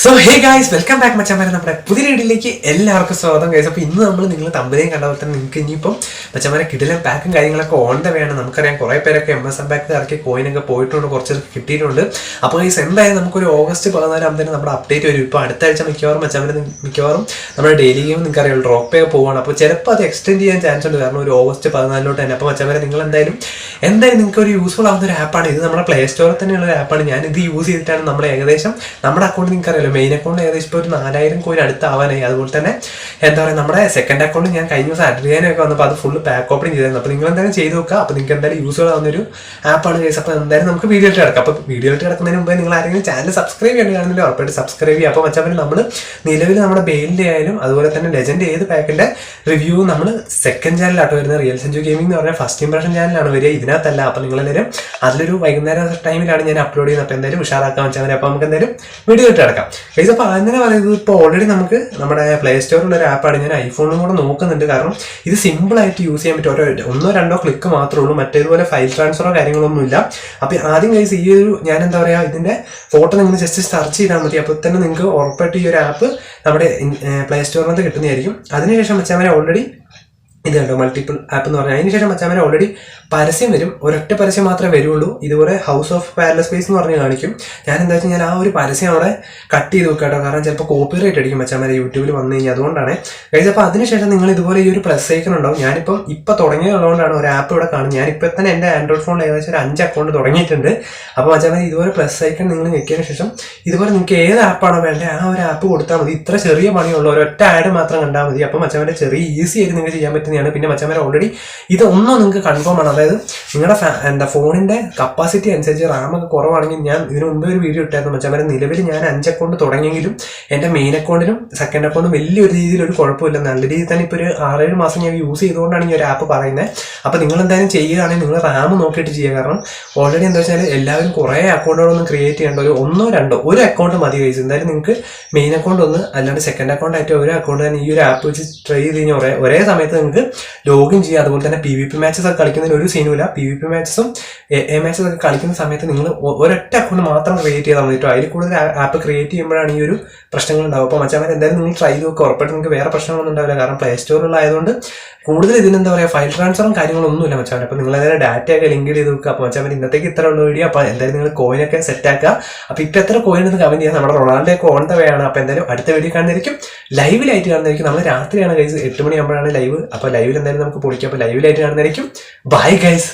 So hey guys welcome back മച്ചാമാരെ നമ്മുടെ പുതിയ വീഡിയോയിലേക്ക് എല്ലാവർക്കും സ്വാഗതം ഗൈസ്. അപ്പോൾ ഇന്ന് നമ്മൾ നിങ്ങൾ തമ്പനെയും കണ്ട പോലെ തന്നെ നിങ്ങൾക്ക് ഇനിയിപ്പം മച്ചാമാരെ കിടിലൻ പാക്കും കാര്യങ്ങളൊക്കെ ഓൺ ദ വേ ആണ്. നമുക്കറിയാം കുറേ പേരൊക്കെ MSM പാക്ക് ഇറക്കി കോയിനൊക്കെ പോയിട്ടുണ്ട്, കുറച്ച് കിട്ടിയിട്ടുണ്ട്. അപ്പോൾ ഗൈസ് എന്തായാലും നമുക്കൊരു ഓഗസ്റ്റ് 14 നമ്മുടെ അപ്ഡേറ്റ് വരും. ഇപ്പോൾ അടുത്ത ആഴ്ച മിക്കവാറും നമ്മുടെ ഡെയിലി ഗെയിം നിങ്ങൾക്ക് അറിയാം ഡ്രോപ്പ് ഒക്കെ പോവാണ്. അപ്പോൾ ചിലപ്പോൾ അത് എക്സ്റ്റെൻഡ് ചെയ്യാൻ ചാൻസ് ഉണ്ട്, കാരണം ഒരു ഓഗസ്റ്റ് 14 തന്നെ. അപ്പോൾ മച്ചാമാരെ നിങ്ങൾ എന്തായാലും നിങ്ങൾക്ക് ഒരു യൂസ്ഫുൾ ആവുന്ന ഒരു ആപ്പാണ് ഇത്. നമ്മുടെ പ്ലേ സ്റ്റോറിൽ തന്നെയുള്ള ഒരു ആപ്പാണ്. ഞാൻ ഇത് യൂസ് ചെയ്തിട്ടാണ് നമ്മൾ ഏകദേശം നമ്മുടെ അക്കൗണ്ട് നിങ്ങൾക്ക് അറിയാലോ മെയിൻ അക്കൗണ്ട് ഏകദേശം ഇപ്പോൾ ഒരു 4000 കോയിൻ അടുത്താവാനായി. അതുപോലെ തന്നെ എന്താ പറയുക നമ്മുടെ സെക്കൻഡ് അക്കൗണ്ട് ഞാൻ കഴിഞ്ഞ ദിവസം അഡ്രിയാനൊക്കെ വന്നപ്പോൾ അത് ഫുള്ള് പാക്ക് ഓപ്പണിങ് ചെയ്തായിരുന്നു. അപ്പോൾ നിങ്ങൾ എന്തായാലും ചെയ്ത് നോക്കുക. അപ്പോൾ നിങ്ങൾക്ക് എന്തായാലും യൂസ്ഫുൾ ആവുന്നൊരു ആപ്പാണ് കേസ്. അപ്പോൾ എന്തായാലും നമുക്ക് വീഡിയോയിട്ട് കിടക്കാം. അപ്പോൾ വീഡിയോയിട്ട് കിടക്കുന്നതിന് മുമ്പേ നിങ്ങൾ ആരെങ്കിലും ചാനൽ സബ്സ്ക്രൈബ് ചെയ്യണമെങ്കിൽ ഉറപ്പായിട്ട് സബ്സ്ക്രൈബ് ചെയ്യുക. അപ്പോൾ മച്ചാൽ നമ്മൾ നിലവിൽ നമ്മുടെ ബെയിലിൻ്റെ ആയാലും അതുപോലെ തന്നെ ലെജൻഡ് ഏത് പാക്കിൻ്റെ റിവ്യൂ നമ്മൾ സെക്കൻഡ് ചാനലായിട്ട് വരുന്നത്. റിയൽ സെഞ്ചു ഗെയിമിംഗ് എന്ന് പറഞ്ഞാൽ ഫസ്റ്റ് ഇംപ്രഷൻ ചാനലാണ് വരിക, ഇതിനകത്തല്ല. അപ്പോൾ നിങ്ങളെല്ലാവരും അതിലൊരു വൈകുന്നേരം ടൈമിലാണ് ഞാൻ അപ്ലോഡ് ചെയ്യുന്നത്. അപ്പോൾ എന്തായാലും ഉഷാറാക്കാൻ വെച്ചാൽ അപ്പോൾ നമുക്ക് എന്തായാലും വീഡിയോ ഇട്ട് കിടക്കാം ഗൈസ്. അപ്പോൾ അങ്ങനെ പറയുന്നത് ഇപ്പോൾ ഓൾറെഡി നമുക്ക് നമ്മുടെ പ്ലേ സ്റ്റോറിലുള്ള ഒരു ആപ്പാണ്. ഞാൻ ഐഫോണിലും കൂടെ നോക്കുന്നുണ്ട്, കാരണം ഇത് സിമ്പിളായിട്ട് യൂസ് ചെയ്യാൻ പറ്റും. ഒന്നോ രണ്ടോ ക്ലിക്ക് മാത്രമേ ഉള്ളൂ, മറ്റേതുപോലെ ഫയൽ ട്രാൻസ്ഫറോ കാര്യങ്ങളൊന്നും ഇല്ല. അപ്പോൾ ആദ്യം ഗൈസ് ഈ ഒരു ഞാൻ എന്താ പറയുക ഇതിൻ്റെ ഫോട്ടോ നിങ്ങൾ ജസ്റ്റ് സെർച്ച് ചെയ്താൽ മതി. അപ്പോൾ തന്നെ നിങ്ങൾക്ക് ഉറപ്പായിട്ട് ഈ ഒരു ആപ്പ് നമ്മുടെ പ്ലേ സ്റ്റോറിനകത്ത് കിട്ടുന്നതായിരിക്കും. അതിനുശേഷം വെച്ചാൽ ഓൾറെഡി ഇത് കണ്ടോ മൾട്ടിപ്പിൾ ആപ്പ് എന്ന് പറഞ്ഞാൽ അതിനുശേഷം മച്ചാമാരെ ഓൾറെഡി പരസ്യം വരും. ഒരൊറ്റ പരസ്യം മാത്രമേ വരുള്ളൂ. ഇതുപോലെ ഹൗസ് ഓഫ് പാരലസ് സ്പേസ് എന്ന് പറഞ്ഞ് കാണിക്കും. ഞാൻ എന്താ വെച്ചാൽ ഞാൻ ആ ഒരു പരസ്യം അവിടെ കട്ട് ചെയ്ത് വെക്കാം കേട്ടോ, കാരണം ചിലപ്പോൾ കോപ്പിറൈറ്റ് അടിക്കും മച്ചാമാരെ യൂട്യൂബിൽ വന്നു കഴിഞ്ഞാൽ. അതുകൊണ്ടാണ് കഴിച്ച്. അപ്പോൾ അതിനുശേഷം നിങ്ങൾ ഇതുപോലെ ഈ ഒരു പ്ലസ് ഐക്കൺ ഉണ്ടാവും. ഇപ്പം തുടങ്ങിയതുകൊണ്ടാണ് ഒരു ആപ്പ് ഇവിടെ കാണുന്നത്. ഞാനിപ്പോൾ തന്നെ എൻ്റെ ആൻഡ്രോയിഡ് ഫോണിൽ ഏകദേശം ഒരു 5 അക്കൗണ്ട് തുടങ്ങിയിട്ടുണ്ട്. അപ്പോൾ മച്ചാമാരെ ഇതുപോലെ പ്ലസ് ഐക്കൺ നിങ്ങൾ ഞെക്കിയതിന് ശേഷം ഇതുപോലെ നിങ്ങൾക്ക് ഏത് ആപ്പാണോ വേണ്ടത് ആ ഒരു ആപ്പ് കൊടുത്താൽ മതി. ഇത്ര ചെറിയ പണിയുള്ള ഒരൊറ്റ ആഡ് മാത്രം കണ്ടാൽ മതി. അപ്പോൾ മച്ചാമാരെ ചെറിയ ഈസി ആയിട്ട് നിങ്ങൾക്ക് ചെയ്യാൻ പറ്റുന്ന. പിന്നെ മച്ചാമാരെ ഓൾറെഡി ഇതൊന്നും നിങ്ങൾക്ക് കൺഫേം ആണ്. അതായത് നിങ്ങളുടെ ഫോണിന്റെ കപ്പാസിറ്റി അനുസരിച്ച് റാമൊക്കെ കുറവാണെങ്കിൽ ഞാൻ ഇതിനു മുമ്പേ ഒരു വീഡിയോ ഇട്ടായിരുന്നു മച്ചാമാരെ. നിലവിൽ ഞാൻ 5 അക്കൗണ്ട് തുടങ്ങിയെങ്കിലും എൻ്റെ മെയിൻ അക്കൗണ്ടിനും സെക്കൻഡ് അക്കൗണ്ടും വലിയൊരു രീതിയിലൊരു കുഴപ്പമില്ല. നല്ല രീതിയിൽ തന്നെ ഇപ്പോൾ ഒരു 6-7 മാസം ഞാൻ യൂസ് ചെയ്തുകൊണ്ടാണ് ഈ ഒരു ആപ്പ് പറയുന്നത്. അപ്പോൾ നിങ്ങൾ എന്തായാലും ചെയ്യുകയാണെങ്കിൽ നിങ്ങൾ റാം നോക്കിയിട്ട് ചെയ്യുക. കാരണം ഓൾറെഡി എന്താ വെച്ചാൽ എല്ലാവരും കുറേ അക്കൗണ്ടുകളൊന്നും ക്രിയേറ്റ് ചെയ്യേണ്ട, ഒരു അക്കൗണ്ട് മതി കഴിച്ചു. എന്തായാലും നിങ്ങൾക്ക് മെയിൻ അക്കൗണ്ട് ഒന്ന് അല്ലാണ്ട് സെക്കൻഡ് അക്കൗണ്ട് ആയിട്ട് ഒരു അക്കൗണ്ട് തന്നെ ഈ ഒരു ആപ്പ് വെച്ച് ട്രൈ ചെയ്ത് കഴിഞ്ഞാൽ ഒരേ സമയത്ത് നിങ്ങൾക്ക് ലോഗിൻ ചെയ്യുക. അതുപോലെ തന്നെ PvP മാച്ചസ് ഒക്കെ കളിക്കുന്നതിന് ഒരു സീനുമില്ല. PvP മാച്ചസും A മാച്ചസ് ഒക്കെ കളിക്കുന്ന സമയത്ത് നിങ്ങൾ ഒരൊറ്റ അക്കൗണ്ട് മാത്രം ക്രിയേറ്റ് ചെയ്താൽ മതി. അതിൽ കൂടുതൽ ആപ്പ് ക്രിയേറ്റ് ചെയ്യുമ്പോഴാണ് ഈ ഒരു പ്രശ്നങ്ങൾ ഉണ്ടാവും. അപ്പോൾ മച്ചാമാർ എന്തായാലും നിങ്ങൾ ട്രൈ ചെയ്ത് നോക്കുക. ഉറപ്പായിട്ട് നിങ്ങൾക്ക് വേറെ പ്രശ്നങ്ങളൊന്നും ഉണ്ടാവില്ല, കാരണം പ്ലേ സ്റ്റോറിലായതുകൊണ്ട് കൂടുതൽ ഇതിനെന്താ പറയുക ഫയൽ ട്രാൻസ്ഫറും കാര്യങ്ങളൊന്നുമില്ല മച്ചാമാർ. അപ്പോൾ നിങ്ങൾ ഏതായാലും ഡാറ്റയൊക്കെ ലിങ്ക് ചെയ്ത് നോക്കുക. അപ്പോൾ മച്ചാമാർ ഇന്നത്തേക്ക് ഇത്ര ഉള്ള വീഡിയോ. അപ്പോൾ എന്തായാലും നിങ്ങൾ കോയിനൊക്കെ സെറ്റ് ആക്കുക. അപ്പോൾ ഇപ്പോൾ എത്ര കോയിൻ എന്ന് കമന്റ് ചെയ്യാം. നമ്മുടെ റൊണാൾഡോയൊക്കെ ഓൺ ദ വേ ആണ്. അപ്പോൾ എന്തായാലും അടുത്ത വീഡിയോ കാണുന്നതായിരിക്കും, ലൈവിലായിട്ട് കാണുന്നതായിരിക്കും. നമ്മൾ രാത്രിയാണ് ഗൈസ് 8 മണിയാകുമ്പോഴാണ് ലൈവ്. അപ്പോൾ ലൈവിൽ എന്തായാലും നമുക്ക് പൊളിക്കാം. അപ്പോൾ ലൈവിലായിട്ട് കാണുന്നതായിരിക്കും. Bye guys.